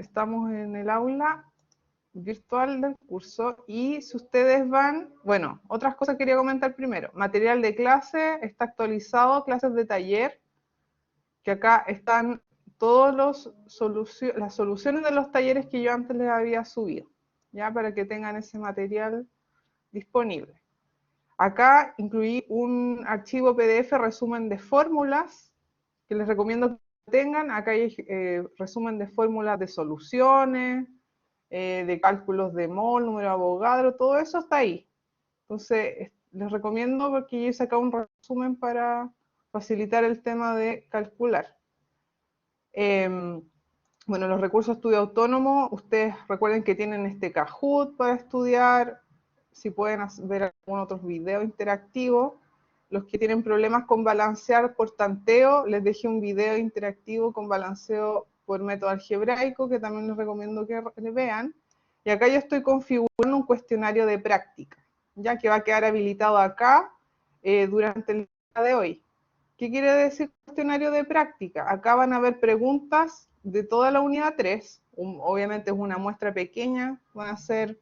estamos en el aula virtual del curso y si ustedes van, bueno, otras cosas quería comentar primero. Material de clase está actualizado, clases de taller, que acá están todas las soluciones de los talleres que yo antes les había subido, ya para que tengan ese material disponible. Acá incluí un archivo PDF resumen de fórmulas que les recomiendo que tengan. Acá hay resumen de fórmulas de soluciones, de cálculos de mol, número de Avogadro, todo eso está ahí. Entonces, les recomiendo porque yo he sacado un resumen para facilitar el tema de calcular. Bueno, los recursos de estudio autónomo, ustedes recuerden que tienen este Kahoot para estudiar, si pueden ver algunos otros videos interactivos. Los que tienen problemas con balancear por tanteo, les dejé un video interactivo con balanceo por método algebraico, que también les recomiendo que le vean. Y acá yo estoy configurando un cuestionario de práctica, ya que va a quedar habilitado acá durante el día de hoy. ¿Qué quiere decir cuestionario de práctica? Acá van a haber preguntas de toda la unidad 3. Obviamente es una muestra pequeña, van a ser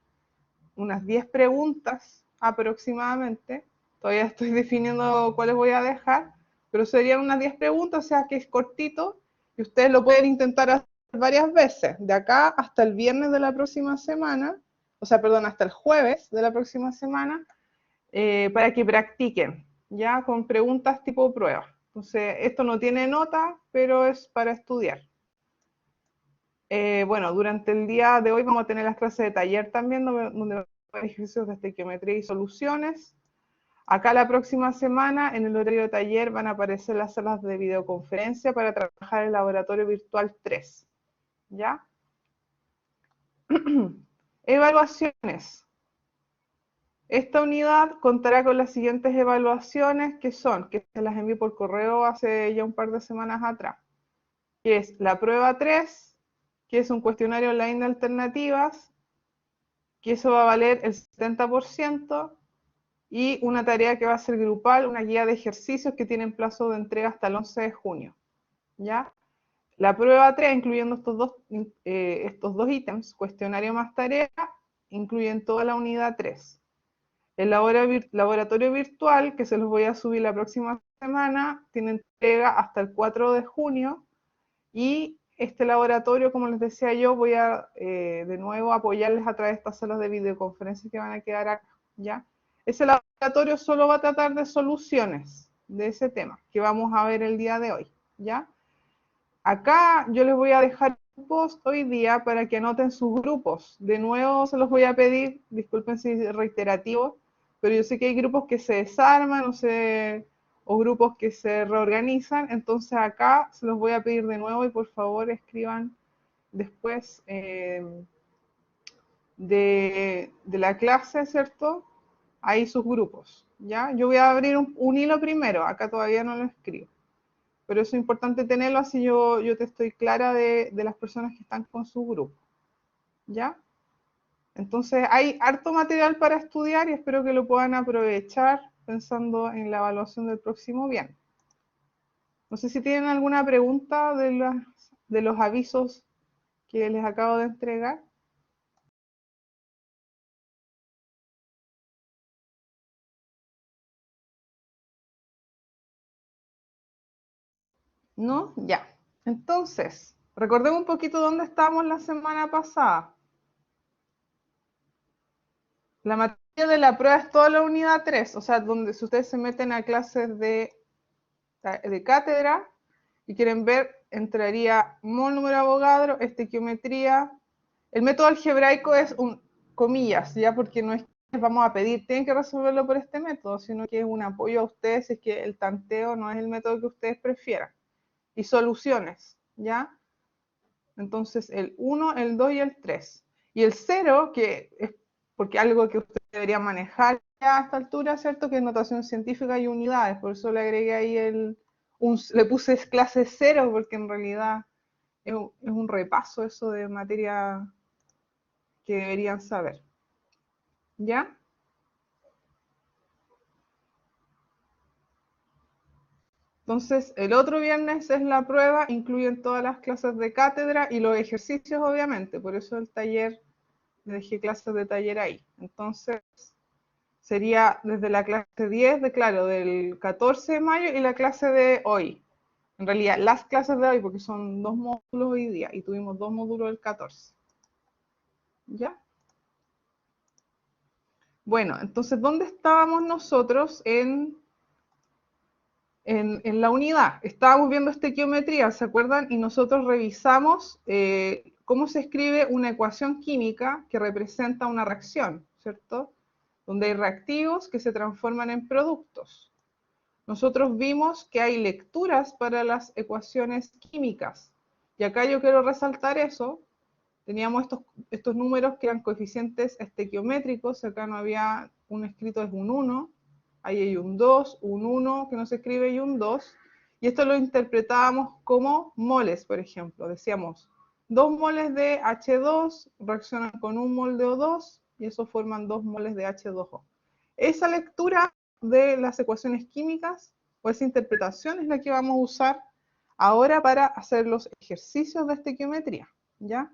unas 10 preguntas aproximadamente. Todavía estoy definiendo cuáles voy a dejar, pero serían unas 10 preguntas, o sea que es cortito y ustedes lo pueden intentar hacer varias veces, de acá hasta el viernes de la próxima semana, o sea, perdón, hasta el jueves de la próxima semana, para que practiquen, ya con preguntas tipo prueba. Entonces, esto no tiene nota, pero es para estudiar. Bueno, durante el día de hoy vamos a tener las clases de taller también, donde va a haber ejercicios de estequiometría y soluciones. Acá la próxima semana, en el horario de taller, van a aparecer las salas de videoconferencia para trabajar el laboratorio virtual 3. ¿Ya? Evaluaciones. Esta unidad contará con las siguientes evaluaciones, que se las envié por correo hace ya un par de semanas atrás, que es la prueba 3, que es un cuestionario online de alternativas, que eso va a valer el 70%, y una tarea que va a ser grupal, una guía de ejercicios que tienen plazo de entrega hasta el 11 de junio. ¿Ya? La prueba 3, incluyendo estos dos ítems, cuestionario más tarea, incluyen toda la unidad 3. El laboratorio virtual, que se los voy a subir la próxima semana, tiene entrega hasta el 4 de junio. Y este laboratorio, como les decía yo, voy a de nuevo apoyarles a través de estas salas de videoconferencia que van a quedar acá, ¿ya? Ese laboratorio solo va a tratar de soluciones de ese tema que vamos a ver el día de hoy, ¿ya? Acá yo les voy a dejar un post hoy día para que anoten sus grupos. De nuevo se los voy a pedir, disculpen si es reiterativo, pero yo sé que hay grupos que se desarman o grupos que se reorganizan, entonces acá se los voy a pedir de nuevo y por favor escriban después de la clase, ¿cierto? Ahí sus grupos, ¿ya? Yo voy a abrir un hilo primero, acá todavía no lo escribo. Pero eso es importante tenerlo, así yo te estoy clara de las personas que están con su grupo, ¿ya? Entonces hay harto material para estudiar y espero que lo puedan aprovechar pensando en la evaluación del próximo viernes. No sé si tienen alguna pregunta de los avisos que les acabo de entregar. ¿No? Ya. Entonces, recordemos un poquito dónde estábamos la semana pasada. La materia de la prueba es toda la unidad 3, o sea, donde si ustedes se meten a clases de cátedra y quieren ver, entraría mol, número de Avogadro, estequiometría. El método algebraico es un comillas, ya, porque no es que les vamos a pedir, tienen que resolverlo por este método, sino que es un apoyo a ustedes si es que el tanteo no es el método que ustedes prefieran. Y soluciones, ¿ya? Entonces el 1, el 2 y el 3. Y el 0, que es porque algo que ustedes deberían manejar ya a esta altura, ¿cierto? Que es notación científica y unidades. Por eso le agregué ahí le puse clase 0, porque en realidad es un repaso eso de materia que deberían saber. ¿Ya? Entonces, el otro viernes es la prueba, incluyen todas las clases de cátedra y los ejercicios, obviamente. Por eso el taller, le dejé clases de taller ahí. Entonces, sería desde la clase 10, claro, del 14 de mayo y la clase de hoy. En realidad, las clases de hoy, porque son 2 módulos hoy día y tuvimos 2 módulos el 14. ¿Ya? Bueno, entonces, ¿dónde estábamos nosotros en la unidad? Estábamos viendo estequiometría, ¿se acuerdan? Y nosotros revisamos cómo se escribe una ecuación química que representa una reacción, ¿cierto? Donde hay reactivos que se transforman en productos. Nosotros vimos que hay lecturas para las ecuaciones químicas. Y acá yo quiero resaltar eso. Teníamos estos números que eran coeficientes estequiométricos. Acá no había un escrito, es un 1. Ahí hay un 2, un 1 que no se escribe y un 2. Y esto lo interpretábamos como moles, por ejemplo. Decíamos, 2 moles de H2 reaccionan con 1 mol de O2 y eso forman 2 moles de H2O. Esa lectura de las ecuaciones químicas o esa interpretación es la que vamos a usar ahora para hacer los ejercicios de estequiometría, ¿ya?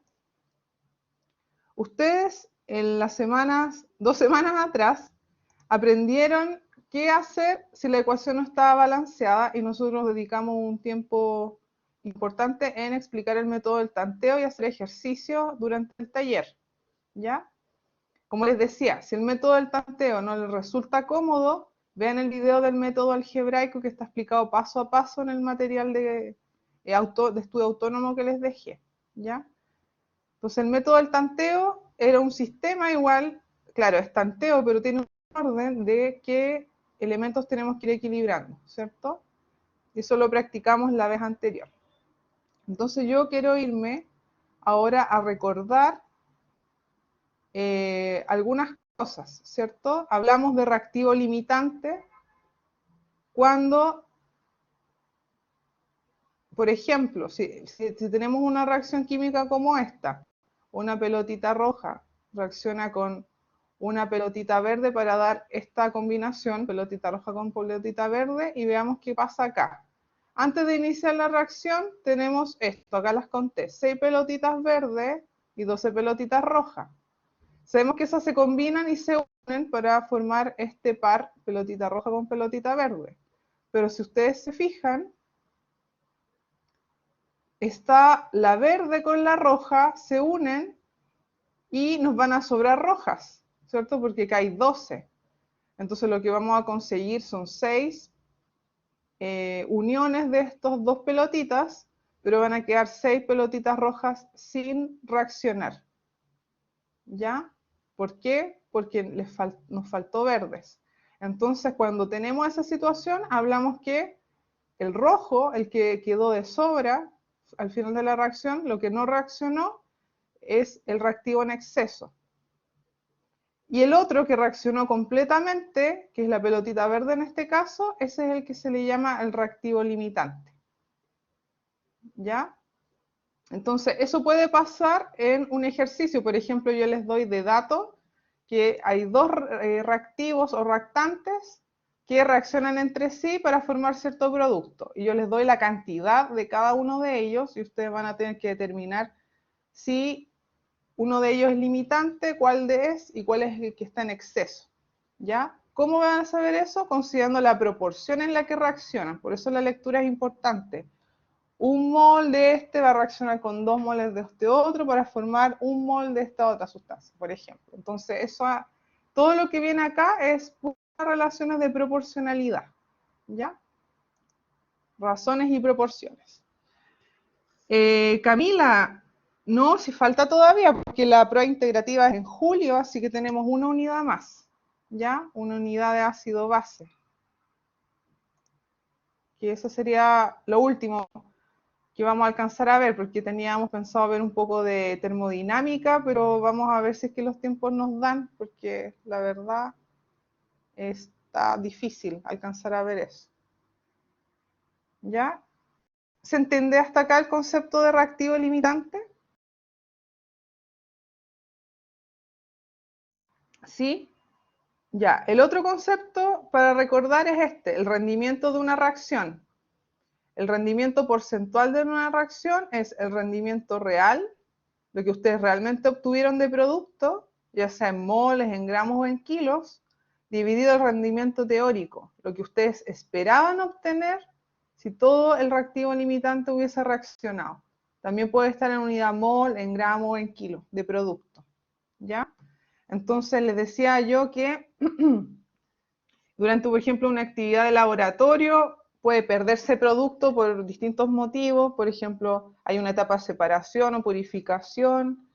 Ustedes en las semanas, 2 semanas atrás, aprendieron qué hacer si la ecuación no estaba balanceada y nosotros dedicamos un tiempo importante en explicar el método del tanteo y hacer ejercicio durante el taller, ¿ya? Como les decía, si el método del tanteo no les resulta cómodo, vean el video del método algebraico que está explicado paso a paso en el material de estudio autónomo que les dejé, ¿ya? Entonces el método del tanteo era un sistema igual, claro, es tanteo, pero tiene un orden de qué elementos tenemos que ir equilibrando, ¿cierto? Y eso lo practicamos la vez anterior. Entonces yo quiero irme ahora a recordar algunas cosas, ¿cierto? Hablamos de reactivo limitante cuando, por ejemplo, si tenemos una reacción química como esta, una pelotita roja reacciona con una pelotita verde para dar esta combinación, pelotita roja con pelotita verde, y veamos qué pasa acá. Antes de iniciar la reacción tenemos esto, acá las conté, 6 pelotitas verdes y 12 pelotitas rojas. Sabemos que esas se combinan y se unen para formar este par pelotita roja con pelotita verde. Pero si ustedes se fijan, está la verde con la roja, se unen y nos van a sobrar rojas, ¿cierto? Porque acá hay 12. Entonces lo que vamos a conseguir son 6 uniones de estos dos pelotitas, pero van a quedar 6 pelotitas rojas sin reaccionar. ¿Ya? ¿Por qué? Porque nos faltó verdes. Entonces, cuando tenemos esa situación, hablamos que el rojo, el que quedó de sobra al final de la reacción, lo que no reaccionó es el reactivo en exceso. Y el otro que reaccionó completamente, que es la pelotita verde en este caso, ese es el que se le llama el reactivo limitante. ¿Ya? Entonces, eso puede pasar en un ejercicio. Por ejemplo, yo les doy de dato que hay dos reactivos o reactantes que reaccionan entre sí para formar cierto producto. Y yo les doy la cantidad de cada uno de ellos y ustedes van a tener que determinar si uno de ellos es limitante, cuál es y cuál es el que está en exceso. ¿Ya? ¿Cómo van a saber eso? Considerando la proporción en la que reaccionan. Por eso la lectura es importante. Un mol de este va a reaccionar con 2 moles de este otro para formar un mol de esta otra sustancia, por ejemplo. Entonces, todo lo que viene acá es relaciones de proporcionalidad, ¿ya? Razones y proporciones. Camila, no, si falta todavía, porque la prueba integrativa es en julio, así que tenemos una unidad más, ¿ya? Una unidad de ácido base. Que eso sería lo último que vamos a alcanzar a ver, porque teníamos pensado ver un poco de termodinámica, pero vamos a ver si es que los tiempos nos dan, porque la verdad está difícil alcanzar a ver eso. ¿Ya? ¿Se entiende hasta acá el concepto de reactivo limitante? ¿Sí? Ya, el otro concepto para recordar es este, el rendimiento de una reacción. El rendimiento porcentual de una reacción es el rendimiento real, lo que ustedes realmente obtuvieron de producto, ya sea en moles, en gramos o en kilos, dividido el rendimiento teórico, lo que ustedes esperaban obtener si todo el reactivo limitante hubiese reaccionado. También puede estar en unidad mol, en gramo o en kilo de producto, ¿ya? Entonces les decía yo que durante, por ejemplo, una actividad de laboratorio puede perderse producto por distintos motivos. Por ejemplo, hay una etapa de separación o purificación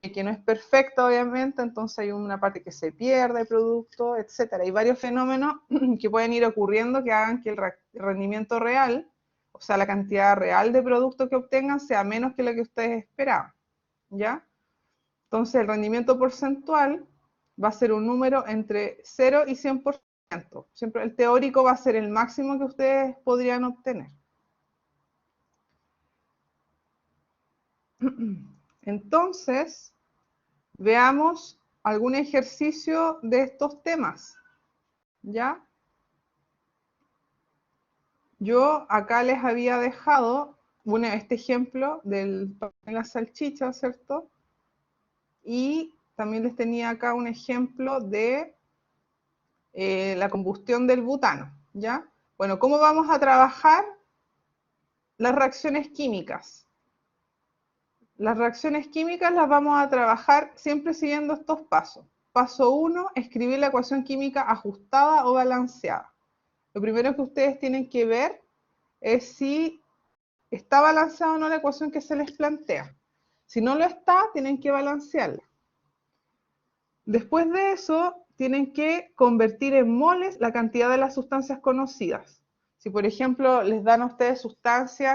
que no es perfecta, obviamente, entonces hay una parte que se pierde el producto, etcétera. Hay varios fenómenos que pueden ir ocurriendo que hagan que el rendimiento real, o sea, la cantidad real de producto que obtengan sea menos que lo que ustedes esperaban, ¿ya? Entonces, el rendimiento porcentual va a ser un número entre 0 y 100%. Siempre el teórico va a ser el máximo que ustedes podrían obtener. Entonces, veamos algún ejercicio de estos temas, ¿ya? Yo acá les había dejado este ejemplo de la salchicha, ¿cierto? Y también les tenía acá un ejemplo de la combustión del butano, ¿ya? Bueno, ¿cómo vamos a trabajar las reacciones químicas? Las reacciones químicas las vamos a trabajar siempre siguiendo estos pasos. Paso 1, escribir la ecuación química ajustada o balanceada. Lo primero que ustedes tienen que ver es si está balanceada o no la ecuación que se les plantea. Si no lo está, tienen que balancearla. Después de eso, tienen que convertir en moles la cantidad de las sustancias conocidas. Si, por ejemplo, les dan a ustedes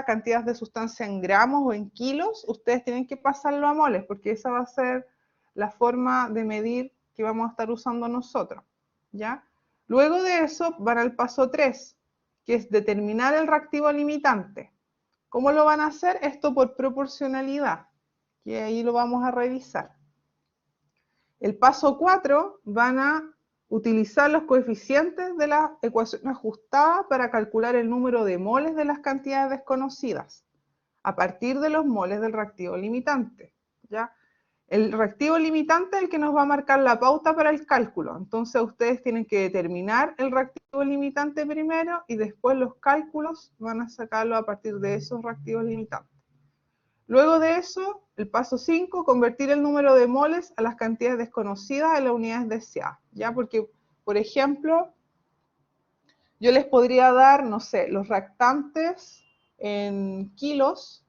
cantidades de sustancia en gramos o en kilos, ustedes tienen que pasarlo a moles, porque esa va a ser la forma de medir que vamos a estar usando nosotros, ¿ya? Luego de eso, van al paso 3, que es determinar el reactivo limitante. ¿Cómo lo van a hacer? Esto por proporcionalidad, que ahí lo vamos a revisar. El paso 4 van a utilizar los coeficientes de la ecuación ajustada para calcular el número de moles de las cantidades desconocidas a partir de los moles del reactivo limitante, ¿ya? El reactivo limitante es el que nos va a marcar la pauta para el cálculo. Entonces ustedes tienen que determinar el reactivo limitante primero y después los cálculos van a sacarlo a partir de esos reactivos limitantes. Luego de eso, el paso 5, convertir el número de moles a las cantidades desconocidas en las unidades deseadas, ¿ya? Porque, por ejemplo, yo les podría dar, no sé, los reactantes en kilos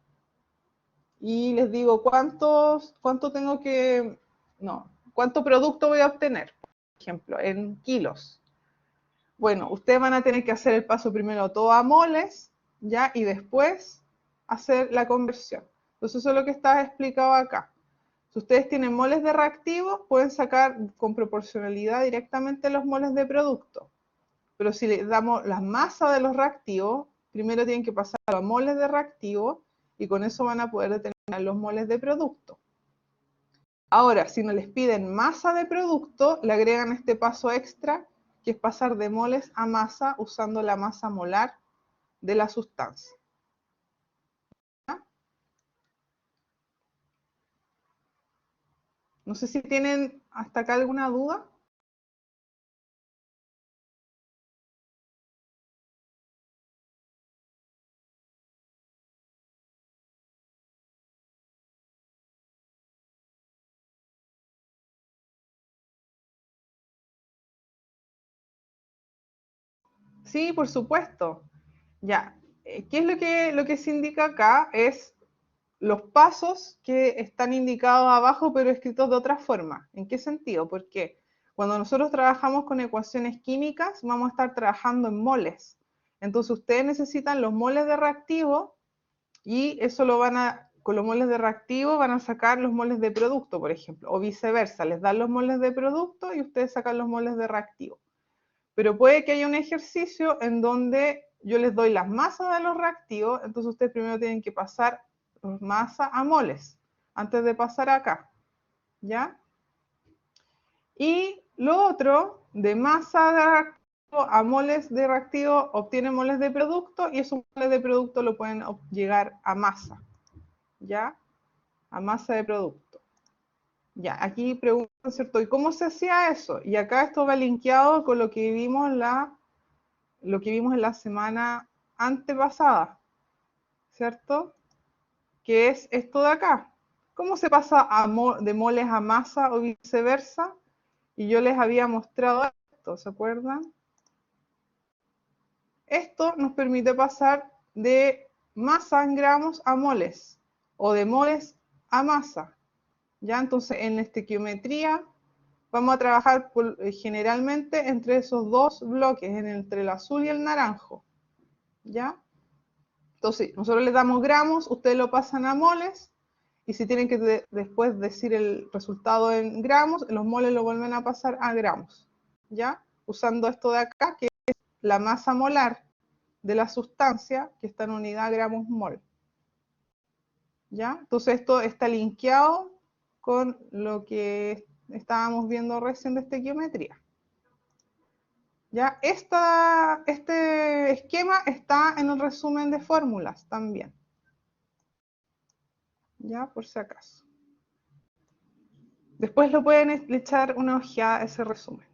y les digo cuánto cuánto producto voy a obtener, por ejemplo, en kilos. Bueno, ustedes van a tener que hacer el paso primero todo a moles, ¿ya? Y después hacer la conversión. Entonces eso es lo que está explicado acá. Si ustedes tienen moles de reactivo, pueden sacar con proporcionalidad directamente los moles de producto. Pero si les damos la masa de los reactivos, primero tienen que pasar a moles de reactivo y con eso van a poder determinar los moles de producto. Ahora, si no les piden masa de producto, le agregan este paso extra, que es pasar de moles a masa usando la masa molar de la sustancia. No sé si tienen hasta acá alguna duda. Sí, por supuesto. Ya, ¿qué es lo que se indica acá? Es los pasos que están indicados abajo, pero escritos de otra forma. ¿En qué sentido? Porque cuando nosotros trabajamos con ecuaciones químicas, vamos a estar trabajando en moles. Entonces, ustedes necesitan los moles de reactivo y eso con los moles de reactivo van a sacar los moles de producto, por ejemplo, o viceversa. Les dan los moles de producto y ustedes sacan los moles de reactivo. Pero puede que haya un ejercicio en donde yo les doy las masas de los reactivos, entonces ustedes primero tienen que pasar masa a moles, antes de pasar acá, ¿ya? Y lo otro, de masa a moles de reactivo obtienen moles de producto y esos moles de producto lo pueden llegar a masa, ¿ya? A masa de producto. Ya, aquí preguntan, ¿cierto? ¿Y cómo se hacía eso? Y acá esto va linkeado con lo que vimos en la semana antepasada, ¿cierto? Que es esto de acá. ¿Cómo se pasa de moles a masa o viceversa? Y yo les había mostrado esto, ¿se acuerdan? Esto nos permite pasar de masa en gramos a moles, o de moles a masa. ¿Ya? Entonces, en la estequiometría vamos a trabajar generalmente entre esos dos bloques, entre el azul y el naranjo. ¿Ya? Entonces, nosotros les damos gramos, ustedes lo pasan a moles, y si tienen que después decir el resultado en gramos, los moles lo vuelven a pasar a gramos. ¿Ya? Usando esto de acá, que es la masa molar de la sustancia, que está en unidad gramos mol. ¿Ya? Entonces esto está linkeado con lo que estábamos viendo recién de estequiometría. ¿Ya? Este esquema está en el resumen de fórmulas también. ¿Ya? Por si acaso. Después lo pueden echar una ojeada a ese resumen.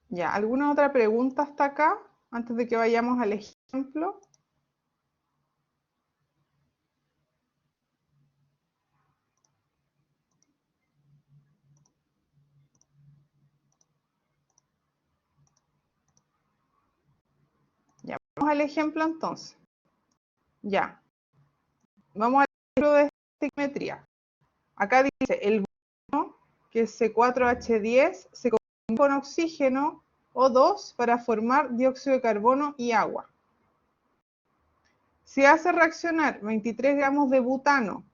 ¿Ya? ¿Alguna otra pregunta hasta acá? Antes de que vayamos al ejemplo. Ya, vamos al ejemplo entonces. Ya. Vamos al ejemplo de estequiometría. Acá dice, el butano, que es C4H10, se combina con oxígeno O2 para formar dióxido de carbono y agua. Si hace reaccionar 23 gramos de butano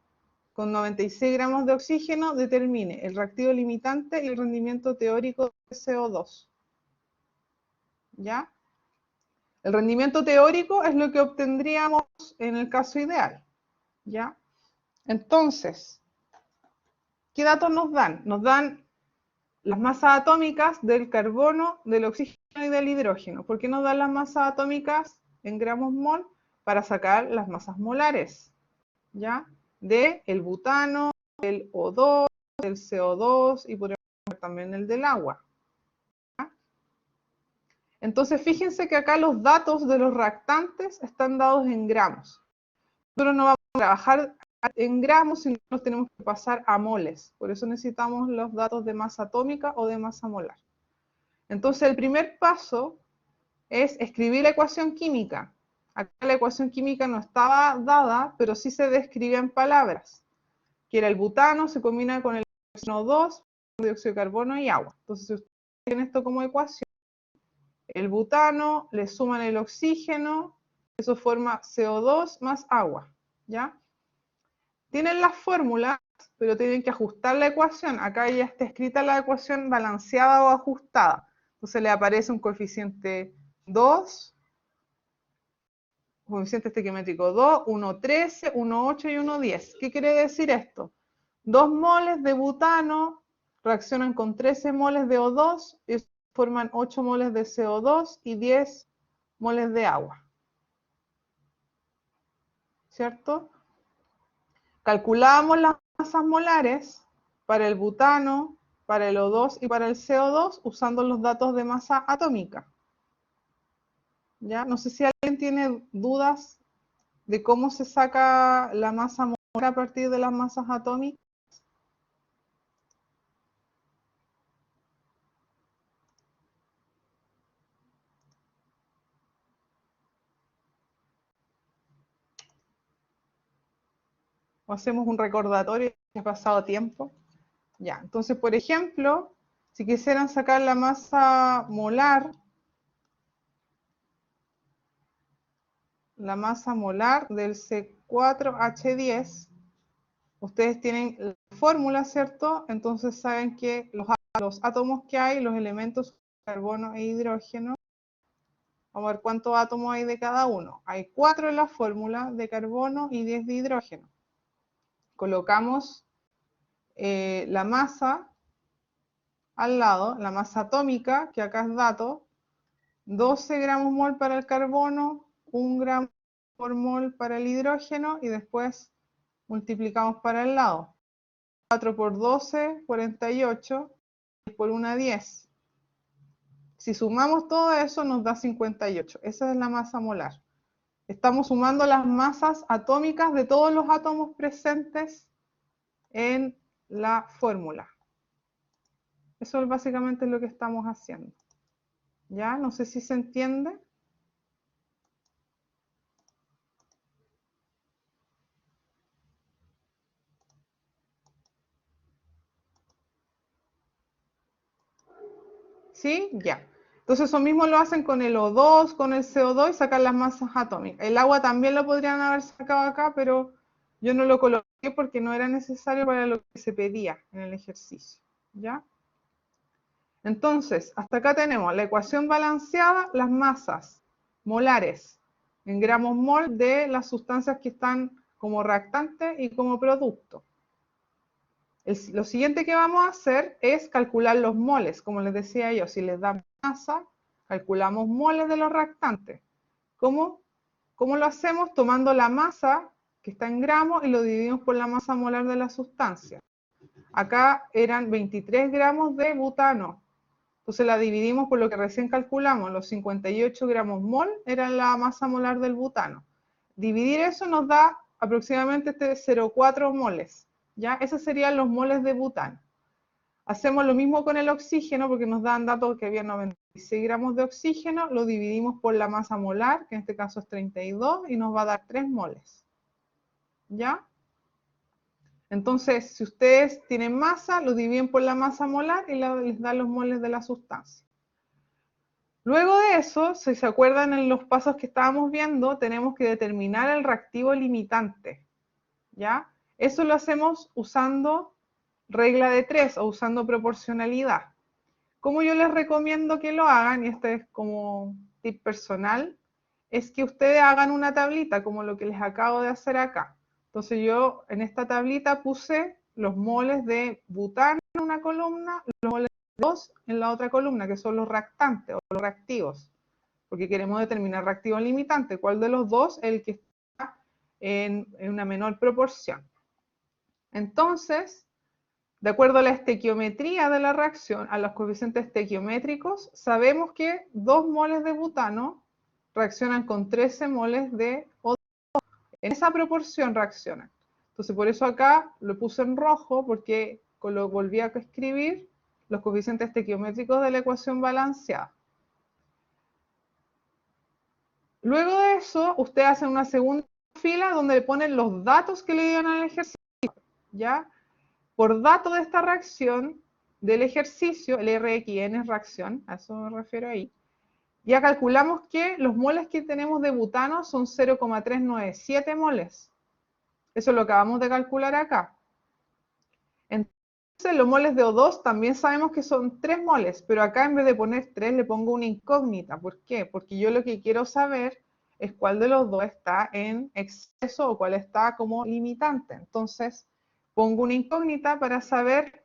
con 96 gramos de oxígeno, determine el reactivo limitante y el rendimiento teórico de CO2. ¿Ya? El rendimiento teórico es lo que obtendríamos en el caso ideal. ¿Ya? Entonces, ¿qué datos nos dan? Nos dan las masas atómicas del carbono, del oxígeno y del hidrógeno. ¿Por qué nos dan las masas atómicas en gramos mol? Para sacar las masas molares, ¿ya? De el butano, del O2, del CO2 y por ejemplo también el del agua. ¿Ya? Entonces, fíjense que acá los datos de los reactantes están dados en gramos. Nosotros no vamos a trabajar en gramos, sino los tenemos que pasar a moles. Por eso necesitamos los datos de masa atómica o de masa molar. Entonces, el primer paso es escribir la ecuación química. Acá la ecuación química no estaba dada, pero sí se describe en palabras, que era el butano se combina con el CO2, dióxido de carbono y agua. Entonces, si ustedes tienen esto como ecuación, el butano le suman el oxígeno, eso forma CO2 más agua, ¿ya? Tienen las fórmulas, pero tienen que ajustar la ecuación. Acá ya está escrita la ecuación balanceada o ajustada. Entonces le aparece un coeficiente 2, coeficiente estequiométrico 2, 1,13, 1,8 y 1,10. ¿Qué quiere decir esto? 2 moles de butano reaccionan con 13 moles de O2 y forman 8 moles de CO2 y 10 moles de agua. ¿Cierto? Calculamos las masas molares para el butano, para el O2 y para el CO2 usando los datos de masa atómica. ¿Ya? No sé si alguien tiene dudas de cómo se saca la masa molar a partir de las masas atómicas. O hacemos un recordatorio que ha pasado tiempo. Ya, entonces, por ejemplo, si quisieran sacar la masa molar del C4H10, ustedes tienen la fórmula, ¿cierto? Entonces saben que los átomos que hay, los elementos carbono e hidrógeno, Vamos a ver cuántos átomos hay de cada uno. Hay 4 en la fórmula de carbono y 10 de hidrógeno. Colocamos la masa al lado, la masa atómica, que acá es dato, 12 gramos mol para el carbono, 1 gramo por mol para el hidrógeno y después multiplicamos para el lado. 4 por 12, 48, 10 por 1, 10. Si sumamos todo eso nos da 58. Esa es la masa molar. Estamos sumando las masas atómicas de todos los átomos presentes en la fórmula. Eso es básicamente lo que estamos haciendo. ¿Ya? No sé si se entiende. ¿Sí? Ya. Entonces eso mismo lo hacen con el O2, con el CO2 y sacan las masas atómicas. El agua también lo podrían haber sacado acá, pero yo no lo coloqué porque no era necesario para lo que se pedía en el ejercicio. ¿Ya? Entonces, hasta acá tenemos la ecuación balanceada, las masas molares en gramos mol de las sustancias que están como reactante y como producto. Lo siguiente que vamos a hacer es calcular los moles. Como les decía yo, si les da masa, calculamos moles de los reactantes. ¿Cómo lo hacemos? Tomando la masa que está en gramos y lo dividimos por la masa molar de la sustancia. Acá eran 23 gramos de butano. Entonces la dividimos por lo que recién calculamos, los 58 gramos mol eran la masa molar del butano. Dividir eso nos da aproximadamente 0,4 moles, ¿ya? Esos serían los moles de butano. Hacemos lo mismo con el oxígeno porque nos dan datos que había 96 gramos de oxígeno, lo dividimos por la masa molar, que en este caso es 32, y nos va a dar 3 moles, ¿ya? Entonces, si ustedes tienen masa, lo dividen por la masa molar y les dan los moles de la sustancia. Luego de eso, si se acuerdan en los pasos que estábamos viendo, tenemos que determinar el reactivo limitante, ¿ya? Eso lo hacemos usando regla de 3 o usando proporcionalidad. Como yo les recomiendo que lo hagan, y este es como tip personal, es que ustedes hagan una tablita como lo que les acabo de hacer acá. Entonces yo en esta tablita puse los moles de butano en una columna, los moles de O2 en la otra columna, que son los reactantes o los reactivos, porque queremos determinar reactivo limitante, cuál de los dos es el que está en una menor proporción. Entonces, de acuerdo a la estequiometría de la reacción, a los coeficientes estequiométricos, sabemos que 2 moles de butano reaccionan con 13 moles de O2. En esa proporción reaccionan. Entonces, por eso acá lo puse en rojo, porque lo volví a escribir los coeficientes estequiométricos de la ecuación balanceada. Luego de eso, ustedes hacen una segunda fila donde le ponen los datos que le dieron al ejercicio, ¿ya? Por dato de esta reacción del ejercicio, el RxN es reacción, a eso me refiero ahí, ya calculamos que los moles que tenemos de butano son 0,397 moles. Eso lo acabamos de calcular acá. Entonces los moles de O2 también sabemos que son 3 moles, pero acá en vez de poner 3 le pongo una incógnita. ¿Por qué? Porque yo lo que quiero saber es cuál de los dos está en exceso o cuál está como limitante. Entonces pongo una incógnita para saber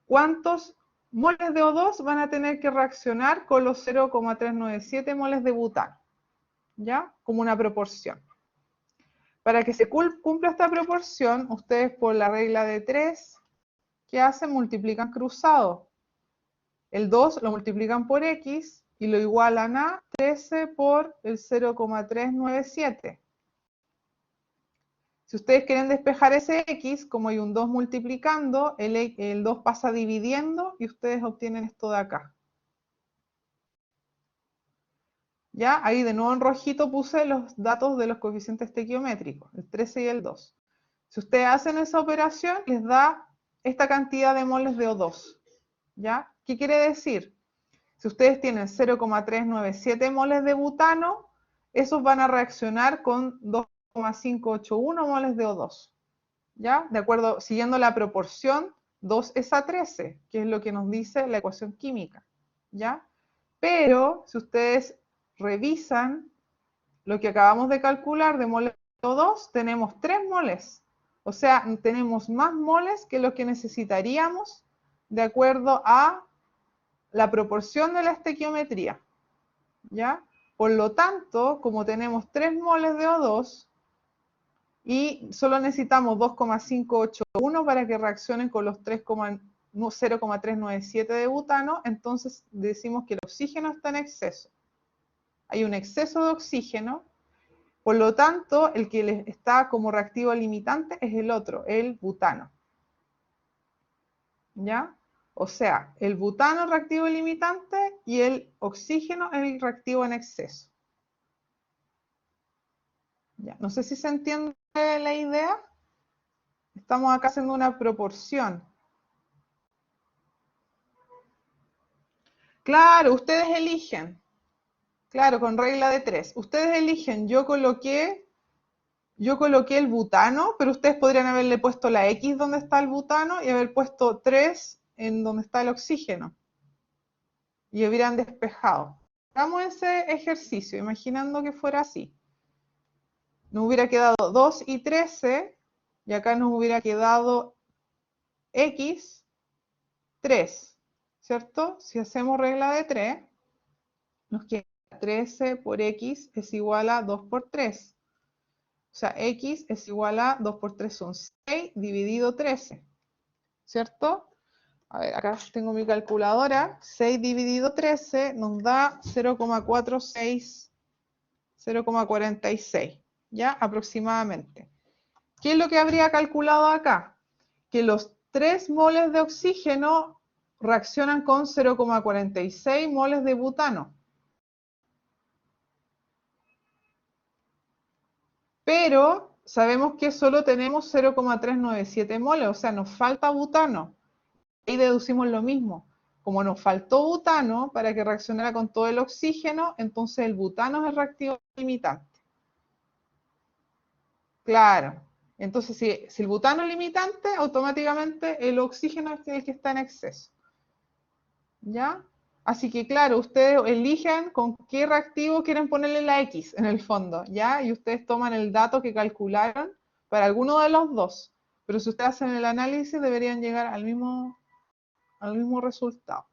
cuántos moles de O2 van a tener que reaccionar con los 0,397 moles de butano, ¿ya? Como una proporción. Para que se cumpla esta proporción, ustedes por la regla de 3, ¿qué hacen? Multiplican cruzado. El 2 lo multiplican por X y lo igualan a 13 por el 0,397. Si ustedes quieren despejar ese X, como hay un 2 multiplicando, el 2 pasa dividiendo y ustedes obtienen esto de acá. ¿Ya? Ahí de nuevo en rojito puse los datos de los coeficientes estequiométricos, el 13 y el 2. Si ustedes hacen esa operación, les da esta cantidad de moles de O2. ¿Ya? ¿Qué quiere decir? Si ustedes tienen 0,397 moles de butano, esos van a reaccionar con 2,581 moles de O2. ¿Ya? De acuerdo, siguiendo la proporción 2 es a 13, que es lo que nos dice la ecuación química. ¿Ya? Pero si ustedes revisan lo que acabamos de calcular de moles de CO2, tenemos 3 moles. O sea, tenemos más moles que lo que necesitaríamos de acuerdo a la proporción de la estequiometría. ¿Ya? Por lo tanto, como tenemos 3 moles de O2 y solo necesitamos 2,581 para que reaccionen con los 0,397 de butano, entonces decimos que el oxígeno está en exceso. Hay un exceso de oxígeno, por lo tanto, el que está como reactivo limitante es el otro, el butano. ¿Ya? O sea, el butano es reactivo limitante y el oxígeno es el reactivo en exceso. Ya, no sé si se entiende la idea. Estamos acá haciendo una proporción. Claro, ustedes eligen. Claro, con regla de 3. Ustedes eligen. Yo coloqué el butano, pero ustedes podrían haberle puesto la X donde está el butano y haber puesto 3 en donde está el oxígeno. Y hubieran despejado. Hagamos ese ejercicio, imaginando que fuera así. Nos hubiera quedado 2 y 13, y acá nos hubiera quedado X, 3, ¿cierto? Si hacemos regla de 3, nos queda 13 por X es igual a 2 por 3. O sea, X es igual a 2 por 3 son 6 dividido 13, ¿cierto? A ver, acá tengo mi calculadora. 6 dividido 13 nos da 0,46, 0,46, ¿ya? Aproximadamente. ¿Qué es lo que habría calculado acá? Que los 3 moles de oxígeno reaccionan con 0,46 moles de butano. Pero sabemos que solo tenemos 0,397 moles, o sea, nos falta butano. Ahí deducimos lo mismo. Como nos faltó butano para que reaccionara con todo el oxígeno, entonces el butano es el reactivo limitante. Claro. Entonces, si el butano es limitante, automáticamente el oxígeno es el que está en exceso. ¿Ya? Así que, claro, ustedes eligen con qué reactivo quieren ponerle la X en el fondo, ¿ya? Y ustedes toman el dato que calcularon para alguno de los dos. Pero si ustedes hacen el análisis, deberían llegar al mismo resultado.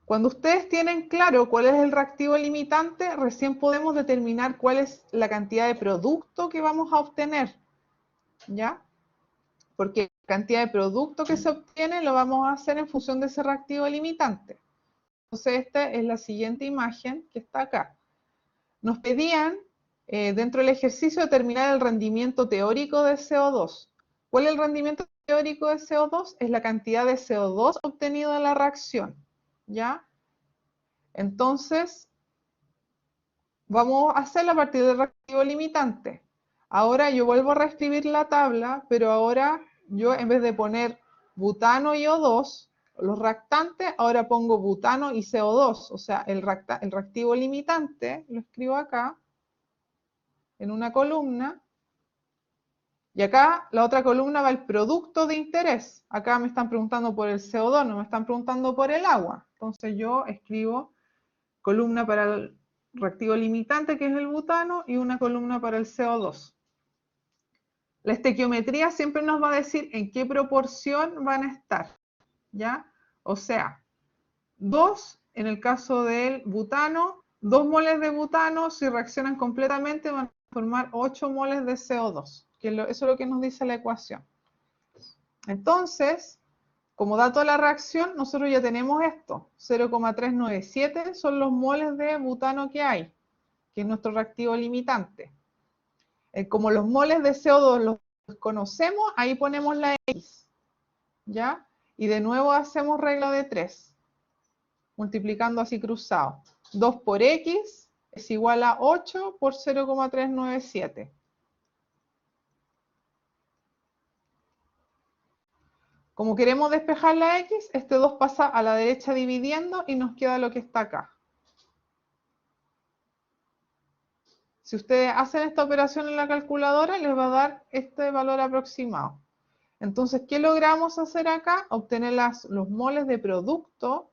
Cuando ustedes tienen claro cuál es el reactivo limitante, recién podemos determinar cuál es la cantidad de producto que vamos a obtener, ¿ya? Porque la cantidad de producto que se obtiene lo vamos a hacer en función de ese reactivo limitante. Entonces, esta es la siguiente imagen que está acá. Nos pedían, dentro del ejercicio, determinar el rendimiento teórico de CO2. ¿Cuál es el rendimiento teórico de CO2? Es la cantidad de CO2 obtenido en la reacción, ¿ya? Entonces, vamos a hacerlo a partir del reactivo limitante. Ahora yo vuelvo a reescribir la tabla, pero ahora yo en vez de poner butano y O2, los reactantes, ahora pongo butano y CO2. O sea, el reactivo limitante, lo escribo acá, en una columna. Y acá la otra columna va el producto de interés. Acá me están preguntando por el CO2, no me están preguntando por el agua. Entonces yo escribo columna para el reactivo limitante, que es el butano, y una columna para el CO2. La estequiometría siempre nos va a decir en qué proporción van a estar, ¿ya? O sea, 2 en el caso del butano, 2 moles de butano, si reaccionan completamente, van a formar 8 moles de CO2, que eso es lo que nos dice la ecuación. Entonces, como dato de la reacción, nosotros ya tenemos esto, 0,397 son los moles de butano que hay, que es nuestro reactivo limitante. Como los moles de CO2 los conocemos, ahí ponemos la X, ¿ya? Y de nuevo hacemos regla de 3, multiplicando así cruzado. 2 por X es igual a 8 por 0,397. Como queremos despejar la X, este 2 pasa a la derecha dividiendo y nos queda lo que está acá. Si ustedes hacen esta operación en la calculadora, les va a dar este valor aproximado. Entonces, ¿qué logramos hacer acá? Obtener los moles de producto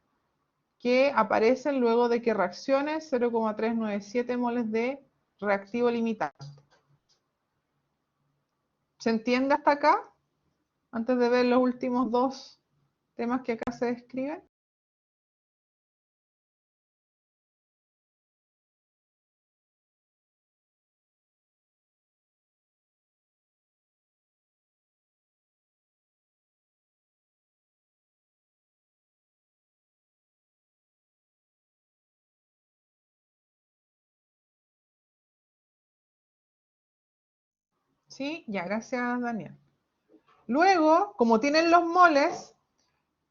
que aparecen luego de que reaccione 0,397 moles de reactivo limitante. ¿Se entiende hasta acá? Antes de ver los últimos dos temas que acá se describen. Sí, ya, gracias Daniel. Luego, como tienen los moles,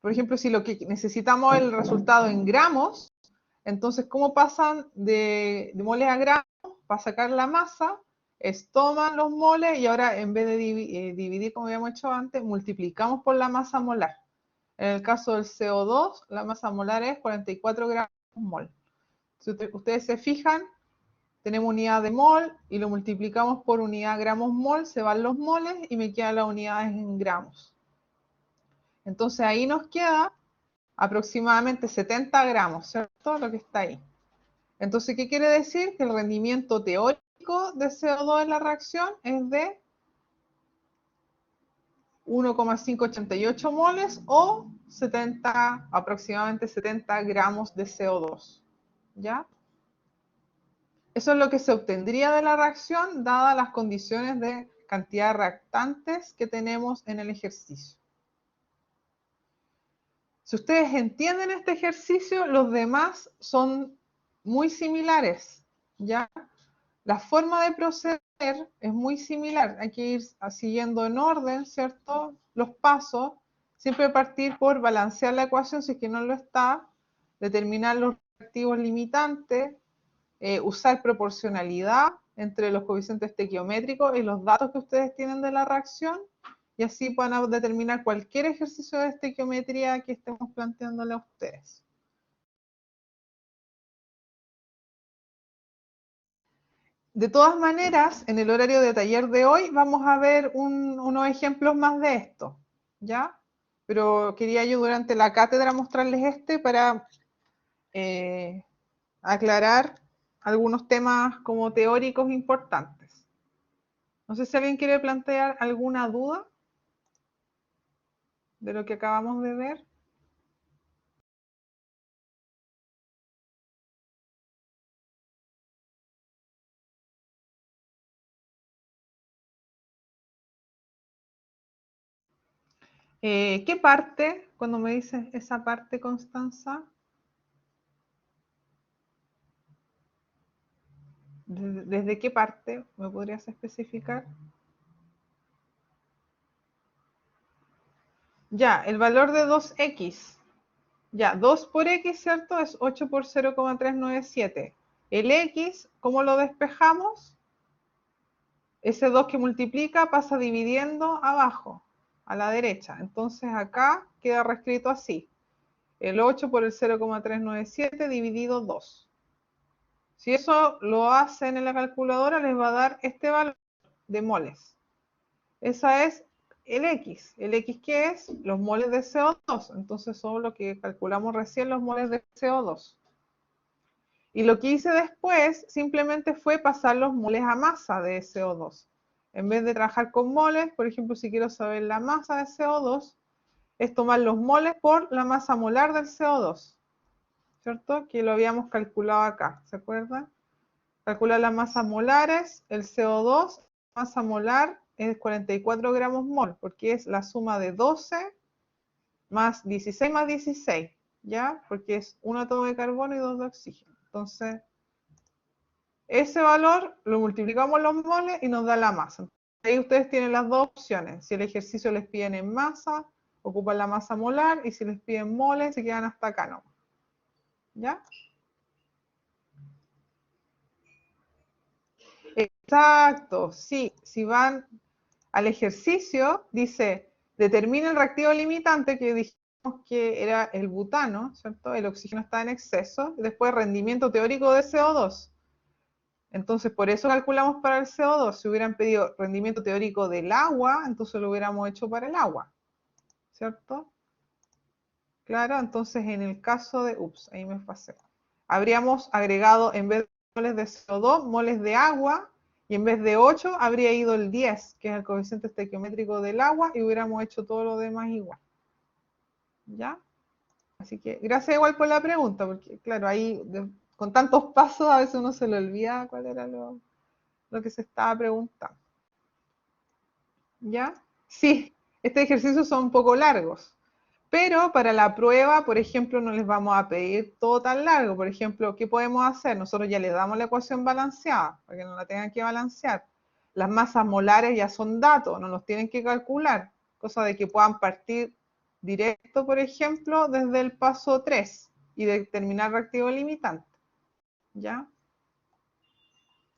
por ejemplo, si lo que necesitamos es el resultado en gramos, entonces, ¿cómo pasan de moles a gramos? Para sacar la masa, toman los moles y ahora en vez de dividir como habíamos hecho antes, multiplicamos por la masa molar. En el caso del CO2, la masa molar es 44 gramos por mol. Si ustedes se fijan, tenemos unidad de mol y lo multiplicamos por unidad gramos mol, se van los moles y me quedan las unidades en gramos. Entonces ahí nos queda aproximadamente 70 gramos, ¿cierto? Lo que está ahí. Entonces, ¿qué quiere decir? Que el rendimiento teórico de CO2 en la reacción es de 1,588 moles o aproximadamente 70 gramos de CO2. ¿Ya? Eso es lo que se obtendría de la reacción dadas las condiciones de cantidad de reactantes que tenemos en el ejercicio. Si ustedes entienden este ejercicio, los demás son muy similares, ¿ya? La forma de proceder es muy similar. Hay que ir siguiendo en orden, ¿cierto? Los pasos. Siempre partir por balancear la ecuación si es que no lo está, determinar los reactivos limitantes, usar proporcionalidad entre los coeficientes estequiométricos y los datos que ustedes tienen de la reacción, y así puedan determinar cualquier ejercicio de estequiometría que estemos planteándole a ustedes. De todas maneras, en el horario de taller de hoy vamos a ver unos ejemplos más de esto, ¿ya? Pero quería yo durante la cátedra mostrarles para aclarar algunos temas como teóricos importantes. No sé si alguien quiere plantear alguna duda de lo que acabamos de ver. ¿Qué parte? Cuando me dices esa parte, Constanza. ¿Desde qué parte? ¿Me podrías especificar? Ya, el valor de 2x. Ya, 2 por x, ¿cierto? Es 8 por 0,397. El x, ¿cómo lo despejamos? Ese 2 que multiplica pasa dividiendo abajo, a la derecha. Entonces acá queda reescrito así. El 8 por el 0,397 dividido 2. Si eso lo hacen en la calculadora, les va a dar este valor de moles. Esa es el X. ¿El X qué es? Los moles de CO2. Entonces son lo que calculamos recién, los moles de CO2. Y lo que hice después simplemente fue pasar los moles a masa de CO2. En vez de trabajar con moles, por ejemplo, si quiero saber la masa de CO2, es tomar los moles por la masa molar del CO2. ¿Cierto? Que lo habíamos calculado acá. ¿Se acuerdan? Calcular las masas molares, el CO2, masa molar es 44 gramos mol, porque es la suma de 12 más 16 más 16, ¿ya? Porque es un átomo de carbono y 2 de oxígeno. Entonces, ese valor lo multiplicamos los moles y nos da la masa. Ahí ustedes tienen las dos opciones. Si el ejercicio les piden en masa, ocupan la masa molar, y si les piden moles, se quedan hasta acá, ¿no? ¿Ya? Exacto, sí. Si van al ejercicio, dice, determina el reactivo limitante, que dijimos que era el butano, ¿cierto? El oxígeno está en exceso. Después, rendimiento teórico de CO2. Entonces, por eso calculamos para el CO2. Si hubieran pedido rendimiento teórico del agua, entonces lo hubiéramos hecho para el agua, ¿cierto? Claro, entonces en el caso de, ahí me pasé. Habríamos agregado en vez de moles de CO2, moles de agua, y en vez de 8 habría ido el 10, que es el coeficiente estequiométrico del agua, y hubiéramos hecho todo lo demás igual. ¿Ya? Así que gracias igual por la pregunta, porque claro, ahí con tantos pasos a veces uno se le olvida cuál era lo que se estaba preguntando. ¿Ya? Sí, estos ejercicios son un poco largos, pero para la prueba, por ejemplo, no les vamos a pedir todo tan largo. Por ejemplo, ¿qué podemos hacer? Nosotros ya les damos la ecuación balanceada, para que no la tengan que balancear. Las masas molares ya son datos, no los tienen que calcular, cosa de que puedan partir directo, por ejemplo, desde el paso 3 y determinar reactivo limitante. ¿Ya?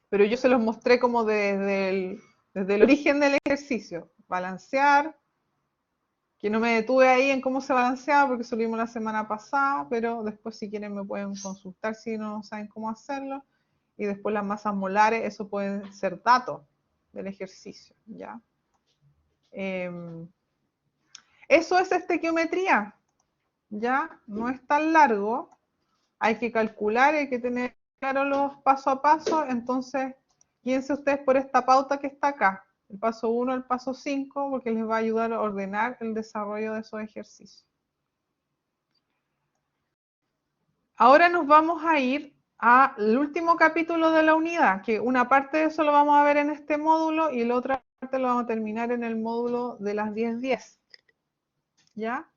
Pero yo se los mostré como desde el origen del ejercicio. Balancear, que no me detuve ahí en cómo se balanceaba porque eso lo vimos la semana pasada, pero después si quieren me pueden consultar si no saben cómo hacerlo. Y después las masas molares, eso pueden ser datos del ejercicio, ¿ya? Eso es estequiometría, ¿ya? No es tan largo, hay que calcular, hay que tener claro los paso a paso, entonces guíense ustedes por esta pauta que está acá, el paso 1 al paso 5, porque les va a ayudar a ordenar el desarrollo de esos ejercicios. Ahora nos vamos a ir al último capítulo de la unidad, que una parte de eso lo vamos a ver en este módulo y la otra parte lo vamos a terminar en el módulo de las 10:10. ¿Ya?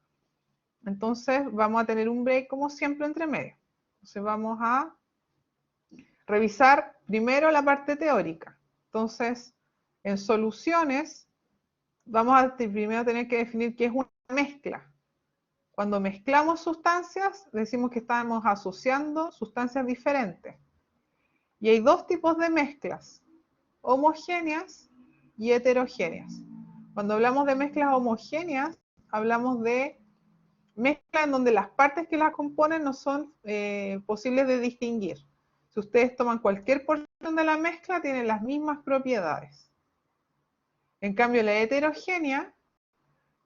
Entonces vamos a tener un break como siempre entre medio. Entonces vamos a revisar primero la parte teórica. Entonces, en soluciones, vamos a primero tener que definir qué es una mezcla. Cuando mezclamos sustancias, decimos que estamos asociando sustancias diferentes. Y hay dos tipos de mezclas, homogéneas y heterogéneas. Cuando hablamos de mezclas homogéneas, hablamos de mezcla en donde las partes que la componen no son posibles de distinguir. Si ustedes toman cualquier porción de la mezcla, tienen las mismas propiedades. En cambio, la heterogénea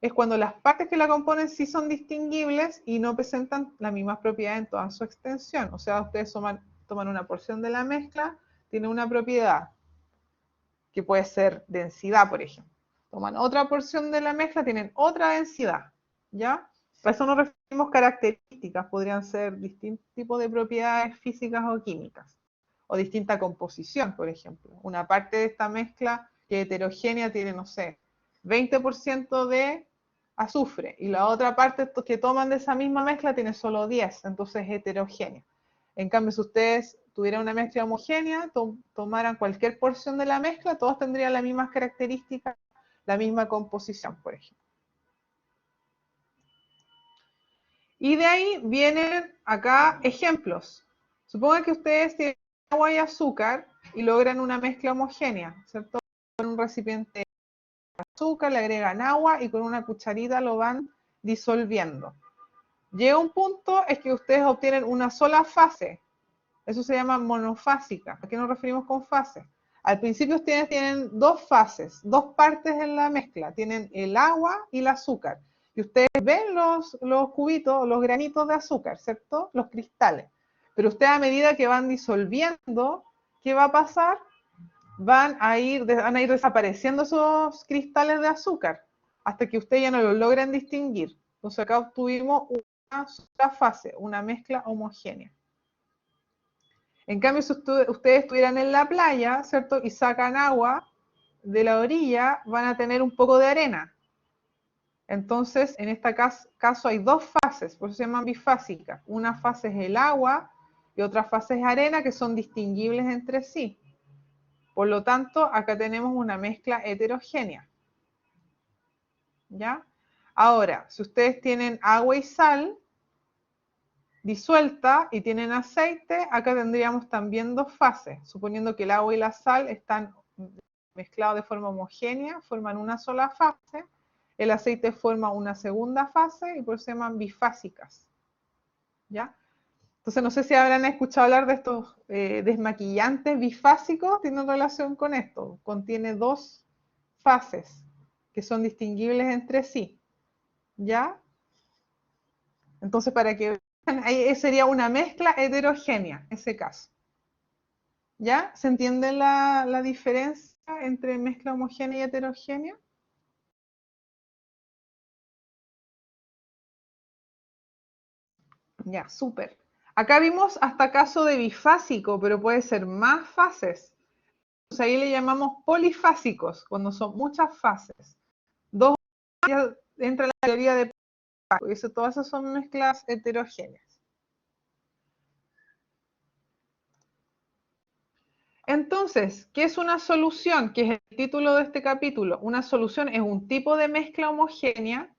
es cuando las partes que la componen sí son distinguibles y no presentan las mismas propiedades en toda su extensión. O sea, ustedes toman una porción de la mezcla, tiene una propiedad, que puede ser densidad, por ejemplo. Toman otra porción de la mezcla, tienen otra densidad, ¿ya? Para eso nos referimos a características, podrían ser distintos tipos de propiedades físicas o químicas, o distinta composición, por ejemplo. Una parte de esta mezcla que es heterogénea tiene, no sé, 20% de azufre, y la otra parte que toman de esa misma mezcla tiene solo 10, entonces es heterogénea. En cambio, si ustedes tuvieran una mezcla homogénea, tomaran cualquier porción de la mezcla, todos tendrían las mismas características, la misma composición, por ejemplo. Y de ahí vienen acá ejemplos. Supongan que ustedes tienen agua y azúcar y logran una mezcla homogénea, ¿cierto? Con un recipiente de azúcar, le agregan agua y con una cucharita lo van disolviendo. Llega un punto es que ustedes obtienen una sola fase. Eso se llama monofásica. ¿A qué nos referimos con fase? Al principio ustedes tienen dos fases, dos partes en la mezcla. Tienen el agua y el azúcar. Y ustedes ven los cubitos, los granitos de azúcar, ¿cierto? Los cristales. Pero ustedes a medida que van disolviendo, ¿qué va a pasar? Van a ir desapareciendo esos cristales de azúcar hasta que ustedes ya no los logran distinguir. Entonces acá obtuvimos una sola fase, una mezcla homogénea. En cambio, si ustedes estuvieran en la playa, ¿cierto? Y sacan agua de la orilla, van a tener un poco de arena. Entonces, en este caso hay dos fases, por eso se llaman bifásicas. Una fase es el agua y otra fase es arena, que son distinguibles entre sí. Por lo tanto, acá tenemos una mezcla heterogénea. ¿Ya? Ahora, si ustedes tienen agua y sal disuelta y tienen aceite, acá tendríamos también dos fases, suponiendo que el agua y la sal están mezclados de forma homogénea, forman una sola fase, el aceite forma una segunda fase y por eso se llaman bifásicas. ¿Ya? Entonces no sé si habrán escuchado hablar de estos desmaquillantes bifásicos, tienen relación con esto, contiene dos fases que son distinguibles entre sí. ¿Ya? Entonces, para que vean, ahí sería una mezcla heterogénea, en ese caso. ¿Ya? ¿Se entiende la diferencia entre mezcla homogénea y heterogénea? Ya, súper. Acá vimos hasta caso de bifásico, pero puede ser más fases. Entonces ahí le llamamos polifásicos, cuando son muchas fases. Dos ya entra la teoría de Paco, y eso, todas esas son mezclas heterogéneas. Entonces, ¿qué es una solución? Que es el título de este capítulo. Una solución es un tipo de mezcla homogénea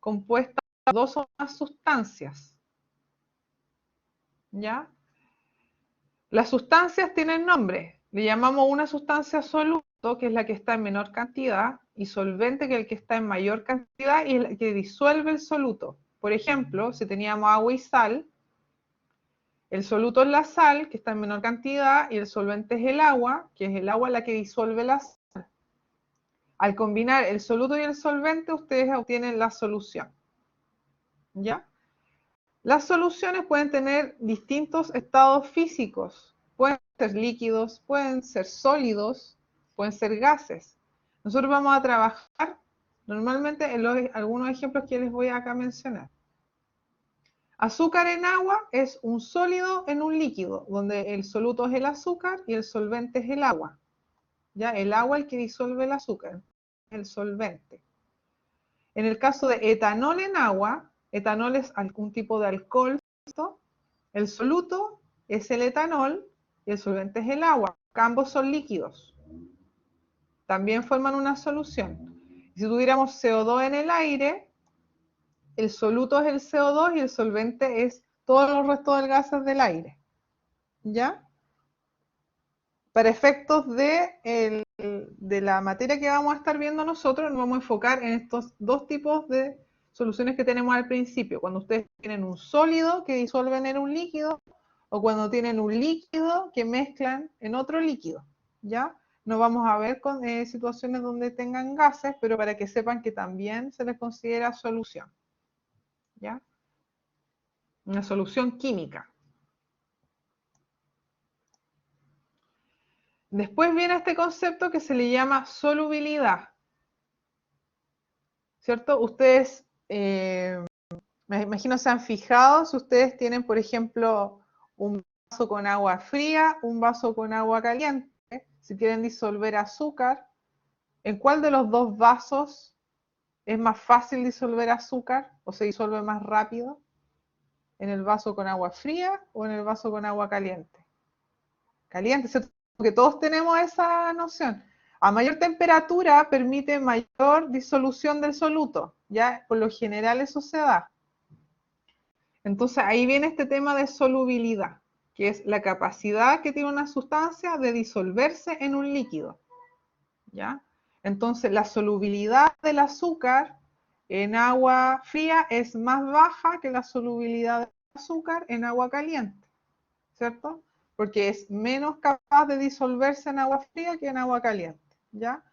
compuesta de dos o más sustancias. ¿Ya? Las sustancias tienen nombre. Le llamamos una sustancia soluto, que es la que está en menor cantidad, y solvente, que es el que está en mayor cantidad y el que disuelve el soluto. Por ejemplo, si teníamos agua y sal, el soluto es la sal, que está en menor cantidad, y el solvente es el agua, que es el agua la que disuelve la sal. Al combinar el soluto y el solvente, ustedes obtienen la solución. ¿Ya? Las soluciones pueden tener distintos estados físicos. Pueden ser líquidos, pueden ser sólidos, pueden ser gases. Nosotros vamos a trabajar normalmente en algunos ejemplos que les voy acá a mencionar. Azúcar en agua es un sólido en un líquido, donde el soluto es el azúcar y el solvente es el agua. ¿Ya? El agua es el que disuelve el azúcar, el solvente. En el caso de etanol en agua, etanol es algún tipo de alcohol, ¿cierto? El soluto es el etanol y el solvente es el agua. Ambos son líquidos. También forman una solución. Si tuviéramos CO2 en el aire, el soluto es el CO2 y el solvente es todos los restos de gases del aire. ¿Ya? Para efectos de la materia que vamos a estar viendo nosotros, nos vamos a enfocar en estos dos tipos de soluciones que tenemos al principio. Cuando ustedes tienen un sólido que disuelven en un líquido, o cuando tienen un líquido que mezclan en otro líquido, ¿ya? No vamos a ver con situaciones donde tengan gases, pero para que sepan que también se les considera solución, ¿ya? Una solución química. Después viene este concepto que se le llama solubilidad, ¿cierto? Ustedes, me imagino se han fijado, si ustedes tienen, por ejemplo, un vaso con agua fría, un vaso con agua caliente, si quieren disolver azúcar, ¿en cuál de los dos vasos es más fácil disolver azúcar o se disuelve más rápido? ¿En el vaso con agua fría o en el vaso con agua caliente? Caliente, ¿cierto? Porque todos tenemos esa noción. A mayor temperatura permite mayor disolución del soluto, ya por lo general eso se da. Entonces ahí viene este tema de solubilidad, que es la capacidad que tiene una sustancia de disolverse en un líquido, ¿ya? Entonces la solubilidad del azúcar en agua fría es más baja que la solubilidad del azúcar en agua caliente, ¿cierto? Porque es menos capaz de disolverse en agua fría que en agua caliente, ¿ya?